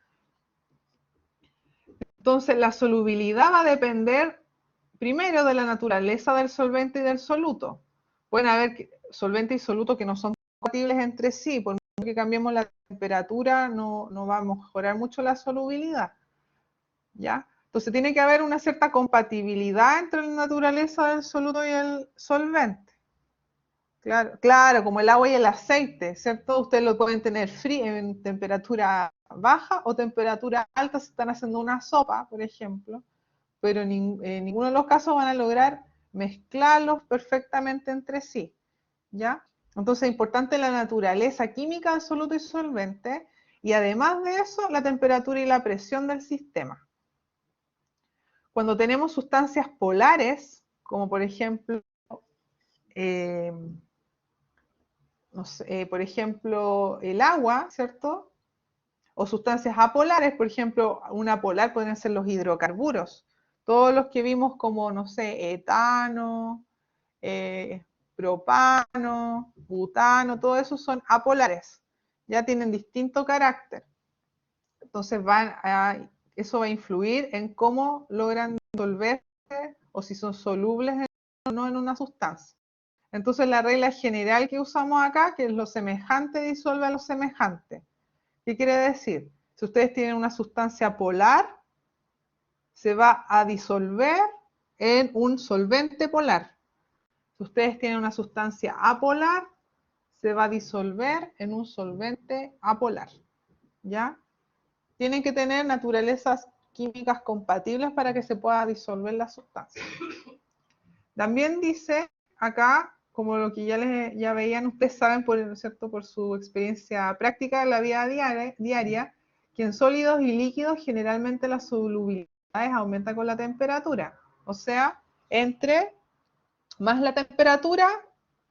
Entonces la solubilidad va a depender primero de la naturaleza del solvente y del soluto. Pueden haber solventes y solutos que no son compatibles entre sí, por mucho que cambiemos la temperatura no va a mejorar mucho la solubilidad, ¿ya? Entonces tiene que haber una cierta compatibilidad entre la naturaleza del soluto y el solvente. Claro, claro, como el agua y el aceite, ¿cierto? Ustedes lo pueden tener frío en temperatura baja o temperatura alta si están haciendo una sopa, por ejemplo, pero en ninguno de los casos van a lograr mezclarlos perfectamente entre sí, ¿ya? Entonces es importante la naturaleza química del soluto y solvente y además de eso la temperatura y la presión del sistema. Cuando tenemos sustancias polares, como por ejemplo, eh, no sé, por ejemplo, el agua, ¿cierto? O sustancias apolares, por ejemplo, una polar pueden ser los hidrocarburos. Todos los que vimos como, no sé, etano, propano, butano, todo eso son apolares. Ya tienen distinto carácter. Entonces eso va a influir en cómo logran disolverse o si son solubles o no en una sustancia. Entonces la regla general que usamos acá, que es lo semejante disuelve a lo semejante. ¿Qué quiere decir? Si ustedes tienen una sustancia polar, se va a disolver en un solvente polar. Si ustedes tienen una sustancia apolar, se va a disolver en un solvente apolar. ¿Ya? Tienen que tener naturalezas químicas compatibles para que se pueda disolver la sustancia. También dice acá, como lo que ya veían, ustedes saben, ¿cierto? Por su experiencia práctica en la vida diaria, que en sólidos y líquidos generalmente las solubilidades aumentan con la temperatura. O sea, más la temperatura,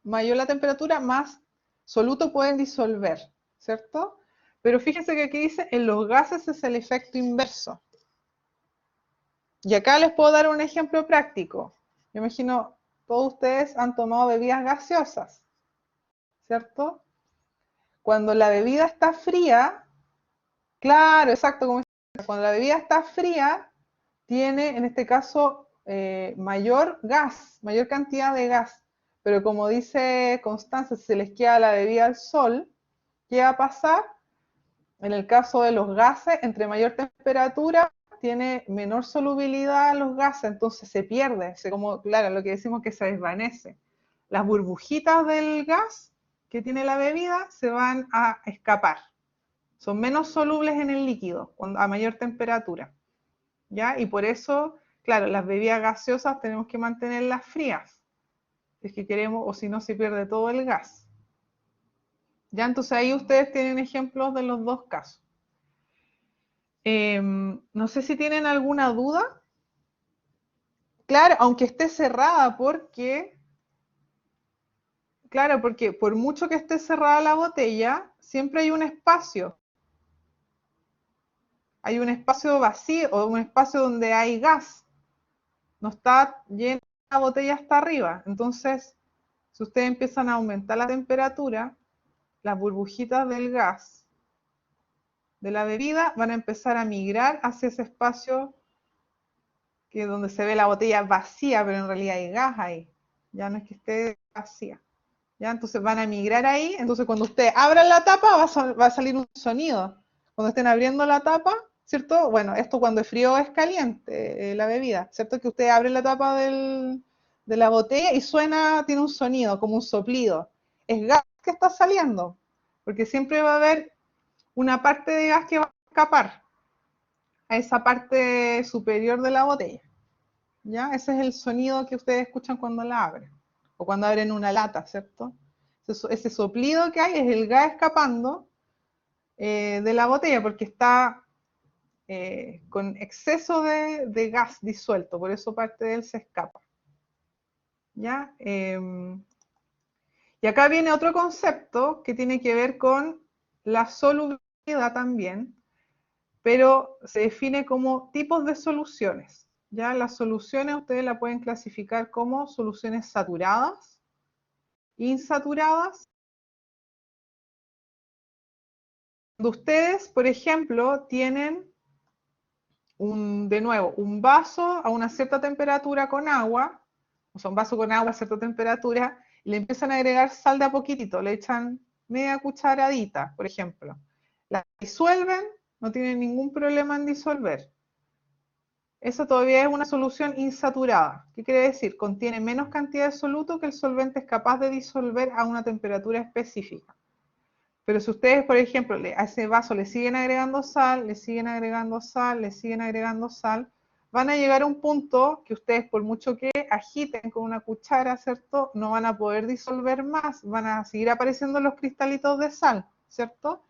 mayor la temperatura, más soluto pueden disolver, ¿cierto? Pero fíjense que aquí dice, en los gases es el efecto inverso. Y acá les puedo dar un ejemplo práctico. Me imagino, todos ustedes han tomado bebidas gaseosas, ¿cierto? Cuando la bebida está fría, claro, exacto, como cuando la bebida está fría, tiene en este caso mayor gas, mayor cantidad de gas. Pero como dice Constanza, si se les queda la bebida al sol, ¿qué va a pasar? En el caso de los gases, entre mayor temperatura, tiene menor solubilidad los gases, entonces se pierde, como, claro, lo que decimos que se desvanece. Las burbujitas del gas que tiene la bebida se van a escapar. Son menos solubles en el líquido a mayor temperatura. ¿Ya? Y por eso, claro, las bebidas gaseosas tenemos que mantenerlas frías, si es que queremos, o si no se pierde todo el gas. ¿Ya? Entonces ahí ustedes tienen ejemplos de los dos casos. No sé si tienen alguna duda. Claro, aunque esté cerrada, claro, porque por mucho que esté cerrada la botella, siempre hay un espacio. Hay un espacio vacío o un espacio donde hay gas. No está llena la botella hasta arriba. Entonces, si ustedes empiezan a aumentar la temperatura, las burbujitas del gas de la bebida van a empezar a migrar hacia ese espacio que es donde se ve la botella vacía, pero en realidad hay gas ahí. Ya no es que esté vacía. ¿Ya? Entonces van a migrar ahí. Entonces cuando ustedes abran la tapa va a salir un sonido. Cuando estén abriendo la tapa, ¿cierto? Bueno, esto cuando es frío es caliente, la bebida, ¿cierto? Que ustedes abren la tapa de la botella y tiene un sonido, como un soplido. Es gas que está saliendo, porque siempre va a haber una parte de gas que va a escapar a esa parte superior de la botella. ¿Ya? Ese es el sonido que ustedes escuchan cuando la abren, o cuando abren una lata, ¿cierto? Ese soplido que hay es el gas escapando de la botella, porque está con exceso de gas disuelto, por eso parte de él se escapa. ¿Ya? Y acá viene otro concepto que tiene que ver con la solubilidad también, pero se define como tipos de soluciones. Ya las soluciones ustedes las pueden clasificar como soluciones saturadas, insaturadas. Cuando ustedes, por ejemplo, tienen de nuevo, un vaso a una cierta temperatura con agua, o sea, un vaso con agua a cierta temperatura, y le empiezan a agregar sal de a poquitito, le echan media cucharadita, por ejemplo. La disuelven, no tienen ningún problema en disolver. Eso todavía es una solución insaturada. ¿Qué quiere decir? Contiene menos cantidad de soluto que el solvente es capaz de disolver a una temperatura específica. Pero si ustedes, por ejemplo, a ese vaso le siguen agregando sal, le siguen agregando sal, le siguen agregando sal, van a llegar a un punto que ustedes, por mucho que agiten con una cuchara, ¿cierto? No van a poder disolver más, van a seguir apareciendo los cristalitos de sal, ¿cierto?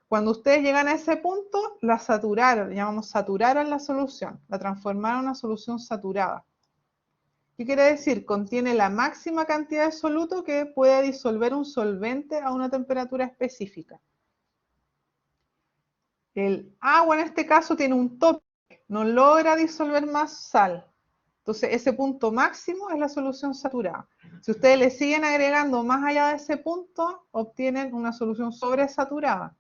Cuando ustedes llegan a ese punto, la saturaron, saturaron la solución, la transformaron en una solución saturada. ¿Qué quiere decir? Contiene la máxima cantidad de soluto que puede disolver un solvente a una temperatura específica. El agua en este caso tiene un tope, no logra disolver más sal. Entonces ese punto máximo es la solución saturada. Si ustedes le siguen agregando más allá de ese punto, obtienen una solución sobresaturada.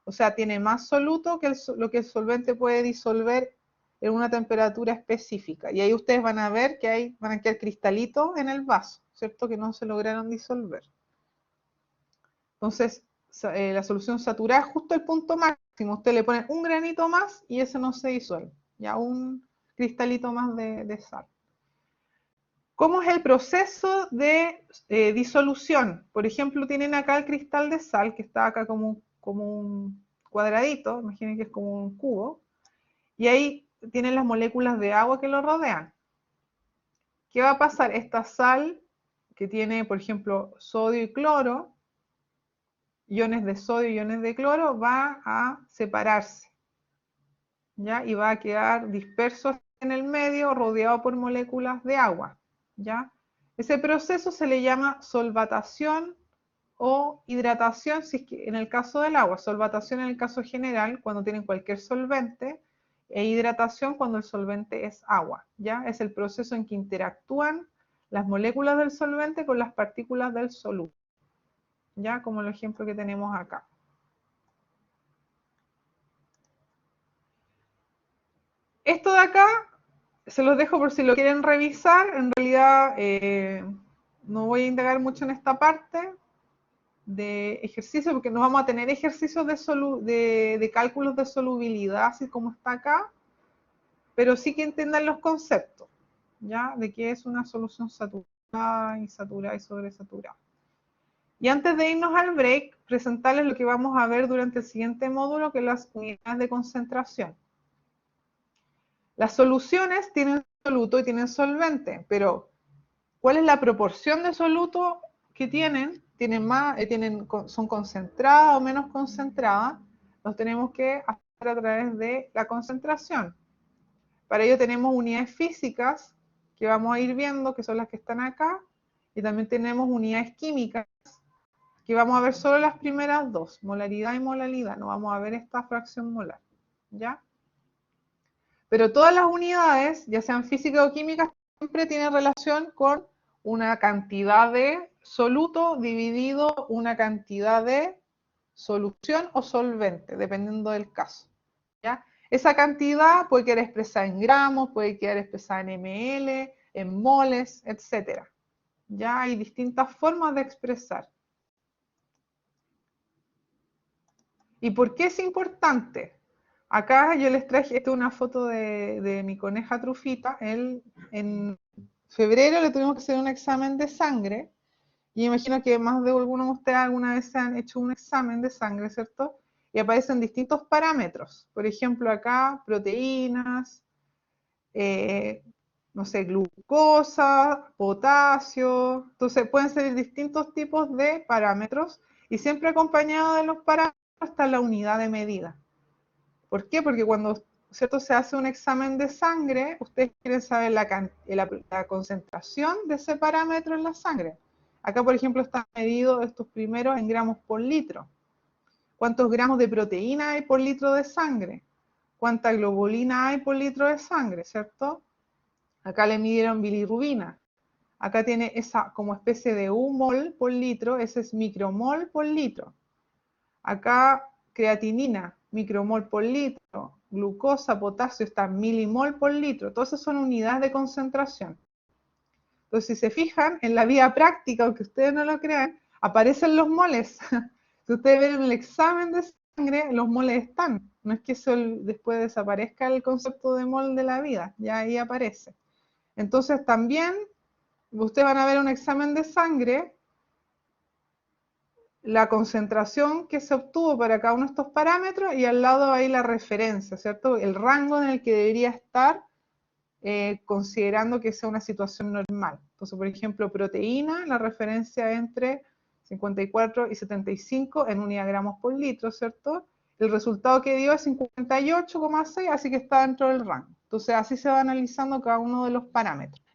O sea, tiene más soluto que lo que el solvente puede disolver en una temperatura específica. Y ahí ustedes van a ver que van a quedar cristalitos en el vaso, ¿cierto? Que no se lograron disolver. Entonces, la solución saturada es justo el punto máximo. Usted le pone un granito más y ese no se disuelve. Ya un cristalito más de sal. ¿Cómo es el proceso de disolución? Por ejemplo, tienen acá el cristal de sal, que está acá como un cuadradito, imaginen que es como un cubo, y ahí tienen las moléculas de agua que lo rodean. ¿Qué va a pasar? Esta sal, que tiene, por ejemplo, sodio y cloro, iones de sodio y iones de cloro, va a separarse, ¿ya? Y va a quedar disperso en el medio, rodeado por moléculas de agua, ¿ya? Ese proceso se le llama solvatación o hidratación, si es que en el caso del agua, solvatación en el caso general, cuando tienen cualquier solvente, e hidratación cuando el solvente es agua, ¿ya? Es el proceso en que interactúan las moléculas del solvente con las partículas del soluto, ¿ya? Como el ejemplo que tenemos acá. Esto de acá se los dejo por si lo quieren revisar. En realidad no voy a indagar mucho en esta parte de ejercicio porque no vamos a tener ejercicios de cálculos de solubilidad, así como está acá, pero sí que entiendan los conceptos, ¿ya? De qué es una solución saturada, insaturada y sobresaturada. Y antes de irnos al break, presentarles lo que vamos a ver durante el siguiente módulo, que es las unidades de concentración. Las soluciones tienen soluto y tienen solvente, pero ¿cuál es la proporción de soluto que tienen? ¿Son concentradas o menos concentradas? Los tenemos que hacer a través de la concentración. Para ello tenemos unidades físicas que vamos a ir viendo, que son las que están acá, y también tenemos unidades químicas, que vamos a ver solo las primeras dos, molaridad y molalidad, no vamos a ver esta fracción molar, ¿ya? Pero todas las unidades, ya sean físicas o químicas, siempre tienen relación con una cantidad de soluto dividido una cantidad de solución o solvente, dependiendo del caso, ¿ya? Esa cantidad puede quedar expresada en gramos, puede quedar expresada en ml, en moles, etc. Ya hay distintas formas de expresar. ¿Y por qué es importante? Acá yo les traje una foto de mi coneja Trufita. Él, en febrero le tuvimos que hacer un examen de sangre. Y imagino que más de algunos de ustedes alguna vez se han hecho un examen de sangre, ¿cierto? Y aparecen distintos parámetros. Por ejemplo, acá proteínas, no sé, glucosa, potasio. Entonces pueden ser distintos tipos de parámetros y siempre acompañado de los parámetros está la unidad de medida. ¿Por qué? Porque cuando, ¿cierto?, se hace un examen de sangre, ustedes quieren saber la concentración de ese parámetro en la sangre. Acá, por ejemplo, están medidos estos primeros en gramos por litro. ¿Cuántos gramos de proteína hay por litro de sangre? ¿Cuánta globulina hay por litro de sangre, cierto? Acá le midieron bilirrubina. Acá tiene esa como especie de 1 mol por litro, ese es micromol por litro. Acá creatinina, micromol por litro. Glucosa, potasio, está milimol por litro. Todas esas son unidades de concentración. Entonces, si se fijan, en la vida práctica, aunque ustedes no lo crean, aparecen los moles. Si ustedes ven en el examen de sangre, los moles están. No es que eso después desaparezca el concepto de mol de la vida, ya ahí aparece. Entonces, también, ustedes van a ver un examen de sangre, la concentración que se obtuvo para cada uno de estos parámetros y al lado hay la referencia, ¿cierto? El rango en el que debería estar considerando que sea una situación normal. Entonces, por ejemplo, proteína, la referencia entre 54 y 75 en unidad de gramos por litro, ¿cierto? El resultado que dio es 58,6, así que está dentro del rango. Entonces, así se va analizando cada uno de los parámetros.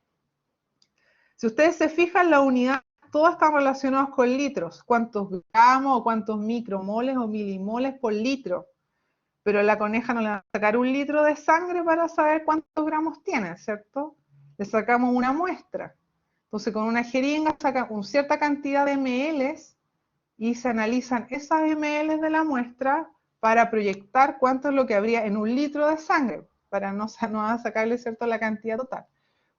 Si ustedes se fijan, la unidad, todas están relacionadas con litros. ¿Cuántos gramos o cuántos micromoles o milimoles por litro? Pero la coneja no le va a sacar 1 litro de sangre para saber cuántos gramos tiene, ¿cierto? Le sacamos una muestra. Entonces, con una jeringa sacamos cierta cantidad de ml y se analizan esas ml de la muestra para proyectar cuánto es lo que habría en 1 litro de sangre. para no sacarle, ¿cierto?, la cantidad total.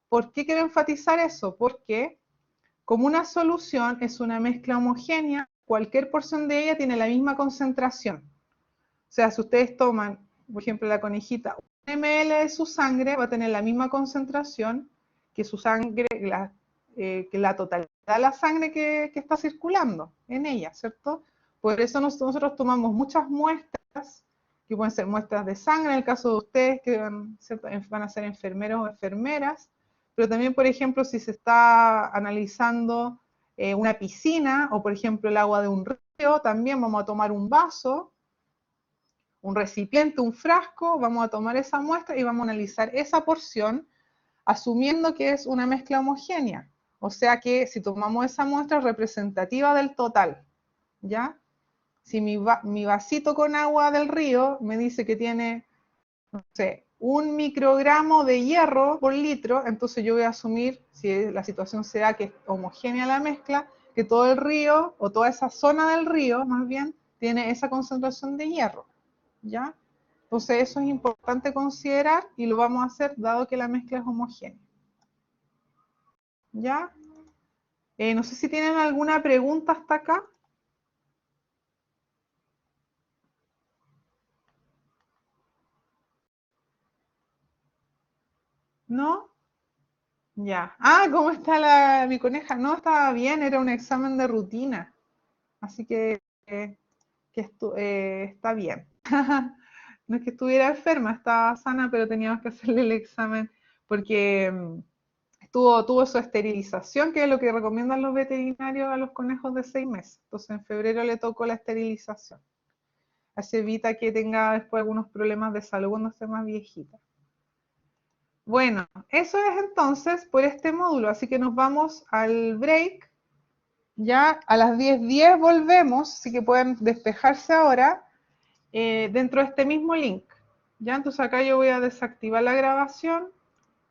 ¿Por qué quiero enfatizar eso? Porque como una solución es una mezcla homogénea, cualquier porción de ella tiene la misma concentración. O sea, si ustedes toman, por ejemplo, la conejita, 1 ml de su sangre va a tener la misma concentración que su sangre, que la totalidad de la sangre que está circulando en ella, ¿cierto? Por eso nosotros tomamos muchas muestras, que pueden ser muestras de sangre, en el caso de ustedes que van a ser enfermeros o enfermeras, pero también, por ejemplo, si se está analizando una piscina o, por ejemplo, el agua de un río, también vamos a tomar un vaso, un recipiente, un frasco, vamos a tomar esa muestra y vamos a analizar esa porción asumiendo que es una mezcla homogénea. O sea que si tomamos esa muestra representativa del total, ¿ya? Si mi vasito con agua del río me dice que tiene, no sé, 1 microgramo de hierro por litro, entonces yo voy a asumir, si la situación se da que es homogénea la mezcla, que todo el río, o toda esa zona del río, más bien, tiene esa concentración de hierro, ¿ya? Entonces eso es importante considerar y lo vamos a hacer dado que la mezcla es homogénea. ¿Ya? No sé si tienen alguna pregunta hasta acá. ¿No? Ya. Ah, ¿cómo está mi coneja? No, estaba bien, era un examen de rutina. Así que está bien. No es que estuviera enferma, estaba sana, pero teníamos que hacerle el examen porque tuvo su esterilización, que es lo que recomiendan los veterinarios a los conejos de 6 meses. Entonces en febrero le tocó la esterilización. Así evita que tenga después algunos problemas de salud cuando esté más viejita. Bueno, eso es entonces por este módulo, así que nos vamos al break. Ya a las 10:10 volvemos, así que pueden despejarse ahora dentro de este mismo link. Ya, entonces acá yo voy a desactivar la grabación